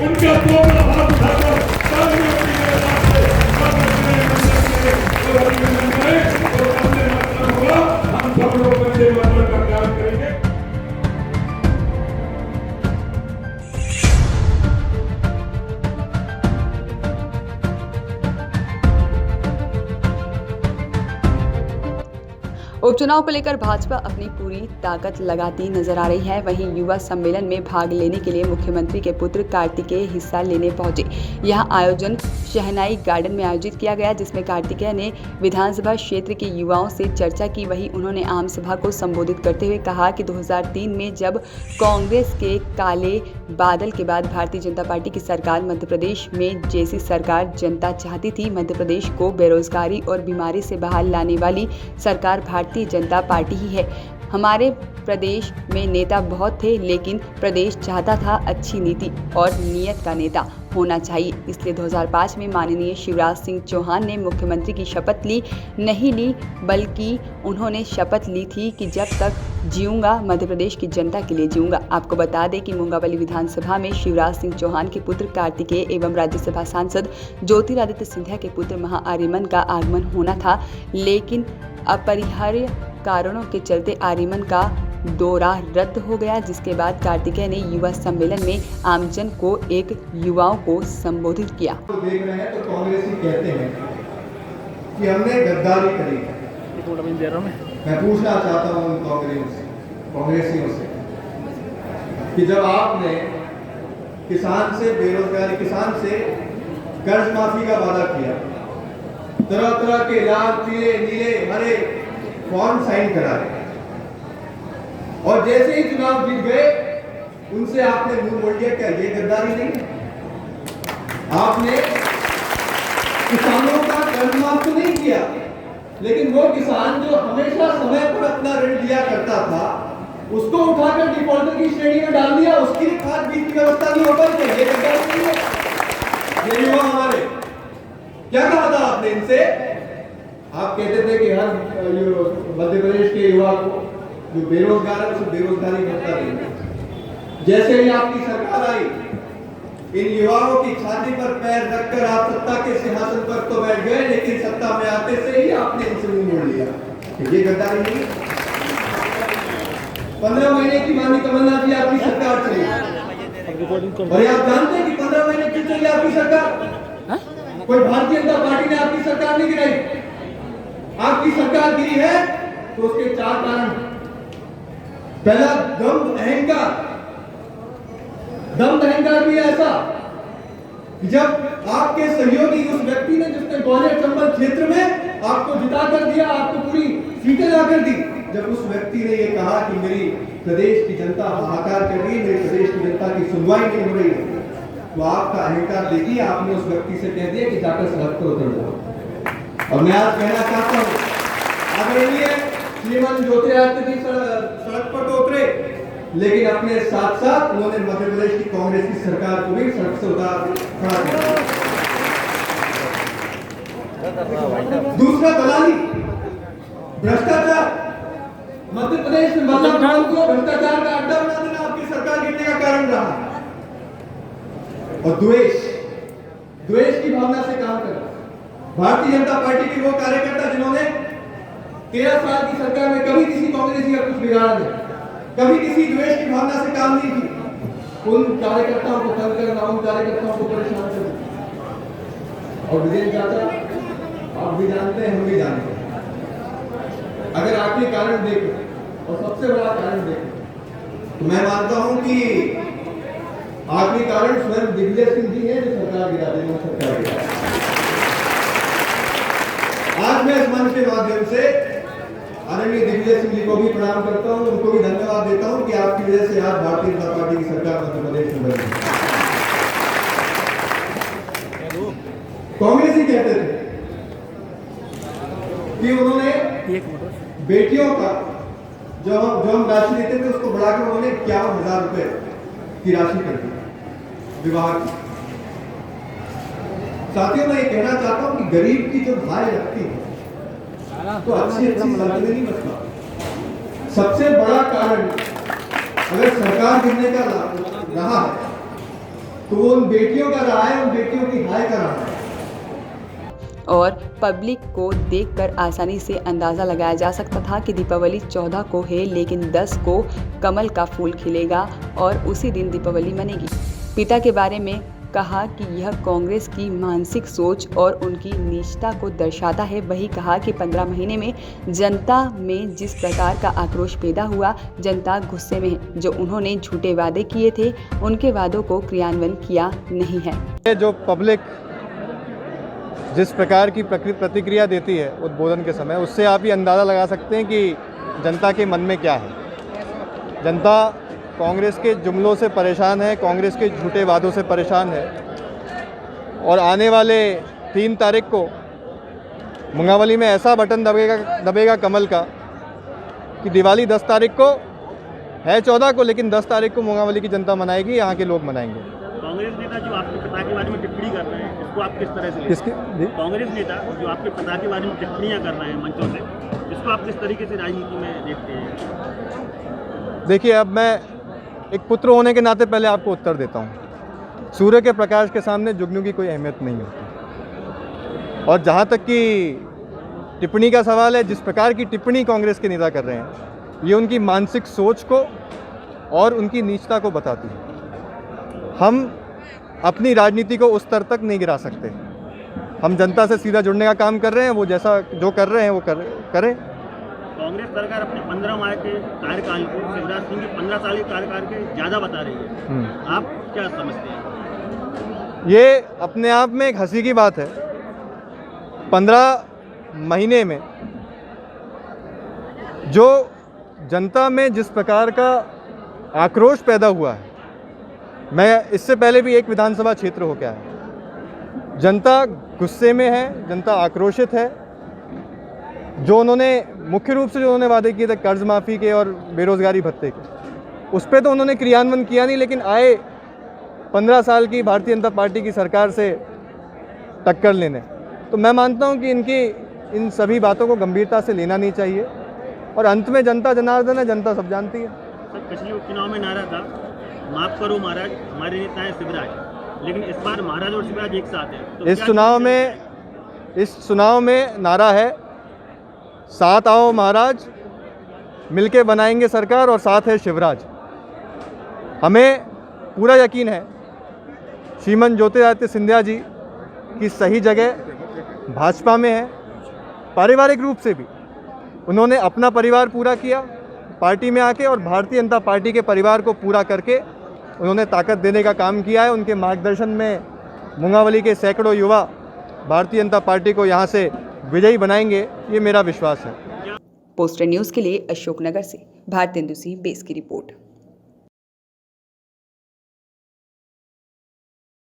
उनका दोगुना हाथ उठाकर तालियों की आवाज से और अभिनंदन करें और वंदे मातरम होगा। हम सब लोग वंदे मातरम का गान करेंगे। उपचुनाव को लेकर भाजपा अपनी पूरी ताकत लगाती नजर आ रही है। वहीं युवा सम्मेलन में भाग लेने के लिए मुख्यमंत्री के पुत्र कार्तिकेय हिस्सा लेने पहुंचे। यहां आयोजन शहनाई गार्डन में आयोजित किया गया, जिसमें कार्तिकेय ने विधानसभा क्षेत्र के युवाओं से चर्चा की। वहीं उन्होंने आम सभा को संबोधित करते हुए कहा कि 2003 में जब कांग्रेस के काले बादल के बाद भारतीय जनता पार्टी की सरकार मध्य प्रदेश में जैसी सरकार जनता चाहती थी, मध्य प्रदेश को बेरोजगारी और बीमारी से बाहर लाने वाली सरकार भारतीय जनता पार्टी ही है। हमारे प्रदेश में नेता बहुत थे, लेकिन प्रदेश चाहता था अच्छी नीति और नीयत का नेता होना चाहिए। इसलिए 2005 में माननीय शिवराज सिंह चौहान ने मुख्यमंत्री की शपथ नहीं ली, बल्कि उन्होंने शपथ ली थी कि जब तक जीऊंगा मध्य प्रदेश की जनता के लिए जीऊंगा। आपको बता दें कि मुंगावली विधानसभा में शिवराज सिंह चौहान के पुत्र कार्तिकेय एवं राज्यसभा सांसद ज्योतिरादित्य सिंधिया के पुत्र महाआर्यमन का आगमन होना था, लेकिन अपरिहार्य कारणों के चलते आर्यमन का दौरा रद्द हो गया। जिसके बाद कार्तिकेय ने युवा सम्मेलन में आमजन को एक युवाओं को संबोधित किया। तो देख रहे हैं तो कांग्रेसी कहते हैं कि हमने गद्दारी करी। मैं पूछना चाहता हूं उन कांग्रेसियों से कि जब आपने किसान से कर्ज माफी का वादा किया, तरह तरह के लाल, पीले, नीले, हरे फॉर्म साइन कराए और जैसे ही चुनाव जीत गए उनसे आपने मुंह मोड़ लिया। क्या ये गद्दारी नहीं? आपने किसानों का कर्ज माफ तो नहीं किया, लेकिन वो किसान जो हमेशा समय पर अपना ऋण लिया करता था उसको उठाकर डिफॉल्टर की श्रेणी में डाल दिया। उसकी खाद बीज की व्यवस्था नहीं हो पाई। क्या ये गद्दारी नहीं है? ये युवा हमारे क्या कहा था आपने इनसे? आप कहते थे कि हर मध्य प्रदेश के युवा को जो बेरोजगार है उसे बेरोजगारी भत्ता देंगे। जैसे ही आपकी सरकार आई, इन युवाओं की छाती पर पैर रखकर आप सत्ता के सिंहासन पर तो बैठ गए, लेकिन सत्ता में आते से ही आपने इनसे मुंह मोड़ लिया। ये गद्दारी नहीं? 15 महीने की माननीय कमलनाथ जी आपकी सरकार चली, और आप जानते हैं कि 15 महीने क्यों चली आपकी सरकार? कोई भारतीय जनता पार्टी ने आपकी सरकार नहीं गिराई। आपकी सरकार गिरी है तो उसके 4 कारण। पहला, दम्भ अहंकार भी ऐसा कि जब आपके सहयोगी उस व्यक्ति ने जिसने ग्वालियर चंबल क्षेत्र में आपको जिता कर दिया, आपको पूरी सीटें लाकर दी, जब उस व्यक्ति ने ये कहा कि मेरी प्रदेश की जनता हाहाकार कर रही है, मेरी प्रदेश की जनता की सुनवाई नहीं हो रही है, तो आपका अहंकार देखिए, आपने उस व्यक्ति से कह दिया कि जाकर सड़क पर उतर जाओ। और मैं आज कहना चाहता हूं, आदरणीय श्रीमान ज्योतिरादित्य जी सड़क पर तो उतरे, लेकिन अपने साथ साथ उन्होंने मध्य प्रदेश की कांग्रेस की सरकार को भी सड़क से उतार खड़ा किया। दूसरा, दलाली, भ्रष्टाचार। मध्य प्रदेश में मतलब को भ्रष्टाचार का अड्डा बना देना आपकी सरकार गिरने का कारण रहा। और द्वेष की भावना से काम करना। भारतीय जनता पार्टी के वो कार्यकर्ता जिन्होंने 13 साल की सरकार में कभी किसी कांग्रेसी का कुछ बिगाड़ा नहीं, कभी किसी द्वेष की भावना से काम नहीं की, उन कार्यकर्ताओं को तंग करना, उन कार्यकर्ताओं को परेशान करना। और विजय चाचा, आप भी जानते हैं, हम भी जानते हैं, अगर आखिरी कारण देखें और सबसे बड़ा कारण देखें तो मैं मानता हूं कि आखिरी कारण स्वयं दिग्विजय सिंह जी है, जो सरकार गिरा देंगे। सरकार गिरा। आज मैं इस मंच के माध्यम से आदरणीय दिग्विजय सिंह जी को भी प्रणाम करता हूं, उनको भी धन्यवाद देता हूं कि आपकी वजह से आज भारतीय जनता पार्टी की सरकार मध्य प्रदेश में बनी। कांग्रेस ही कहते थे कि उन्होंने बेटियों का जो हम राशि देते थे उसको बढ़ाकर उन्होंने 51,000 रुपए की राशि कर दी विवाह की। साथियों, मैं ये कहना चाहता हूं कि गरीब की जो भाई लगती है तो अच्छी सड़कें नहीं बचता। सबसे बड़ा कारण अगर सरकार गिरने का रहा है तो वो उन बेटियों का रहा है, उन बेटियों की हाय का रहा है। और पब्लिक को देखकर आसानी से अंदाज़ा लगाया जा सकता था कि दीपावली 14 को है, लेकिन 10 को कमल का फूल खिलेगा और उसी दिन दीपावली मनेगी। पिता के बारे में कहा कि यह कांग्रेस की मानसिक सोच और उनकी नीचता को दर्शाता है। वही कहा कि 15 महीने में जनता में जिस प्रकार का आक्रोश पैदा हुआ, जनता गुस्से में है। जो उन्होंने झूठे वादे किए थे, उनके वादों को क्रियान्वयन किया नहीं है। जो पब्लिक जिस प्रकार की प्रतिक्रिया देती है उद्बोधन के समय, उससे आप ये अंदाज़ा लगा सकते हैं कि जनता के मन में क्या है। जनता कांग्रेस के जुमलों से परेशान है, कांग्रेस के झूठे वादों से परेशान है। और आने वाले 3 तारीख को मुंगावली में ऐसा बटन दबेगा कमल का कि दिवाली 10 तारीख को है, 14 को, लेकिन 10 तारीख को मुंगावली की जनता मनाएगी, यहाँ के लोग मनाएंगे। कांग्रेस नेता जो आपके पिता के बारे में टिप्पणी कर रहे हैं, इसको आप किस तरह से किसके? कांग्रेस नेता जो आपके पिता के बारे में टिप्पणियां कर रहे हैं मंचों से, इसको आप किस तरीके से राजनीति में देखते हैं? देखिए, अब मैं एक पुत्र होने के नाते पहले आपको उत्तर देता हूँ। सूर्य के प्रकाश के सामने जुगनू की कोई अहमियत नहीं होती। और जहाँ तक कि टिप्पणी का सवाल है, जिस प्रकार की टिप्पणी कांग्रेस के नेता कर रहे हैं, ये उनकी मानसिक सोच को और उनकी नीचता को बताती है। हम अपनी राजनीति को उस स्तर तक नहीं गिरा सकते। हम जनता से सीधा जुड़ने का काम कर रहे हैं, वो जैसा जो कर रहे हैं वो करें। कांग्रेस सरकार अपने 15 माह के कार्यकाल को शिवराज सिंह के 15 साल के कार्यकाल के ज़्यादा बता रही है। आप क्या समझते हैं? ये अपने आप में एक हंसी की बात है। 15 महीने में जो जनता में जिस प्रकार का आक्रोश पैदा हुआ है, मैं इससे पहले भी एक विधानसभा क्षेत्र हो गया है, जनता गुस्से में है, जनता आक्रोशित है। जो उन्होंने मुख्य रूप से जो उन्होंने वादे किए थे कर्ज माफ़ी के और बेरोज़गारी भत्ते के, उस पर तो उन्होंने क्रियान्वयन किया नहीं, लेकिन आए 15 साल की भारतीय जनता पार्टी की सरकार से टक्कर लेने। तो मैं मानता हूं कि इनकी इन सभी बातों को गंभीरता से लेना नहीं चाहिए। और अंत में जनता जनार्दन है, जनता सब जानती है। सर, पिछले उपचुनाव में नारा था माफ करो महाराज, हमारे नेता है शिवराज, लेकिन इस बार महाराज और शिवराज एक साथ हैं। तो इस चुनाव में नारा है साथ आओ महाराज, मिलके बनाएंगे सरकार, और साथ है शिवराज। हमें पूरा यकीन है श्रीमान ज्योतिरादित्य सिंधिया जी की सही जगह भाजपा में है। पारिवारिक रूप से भी उन्होंने अपना परिवार पूरा किया पार्टी में आके, और भारतीय जनता पार्टी के परिवार को पूरा करके उन्होंने ताकत देने का काम किया है। उनके मार्गदर्शन में मुंगावली के सैकड़ों युवा भारतीय जनता पार्टी को यहाँ से विजयी बनाएंगे, ये मेरा विश्वास है। पोस्टर न्यूज़ के लिए अशोकनगर से भारतेंदु सिंह बेस की रिपोर्ट।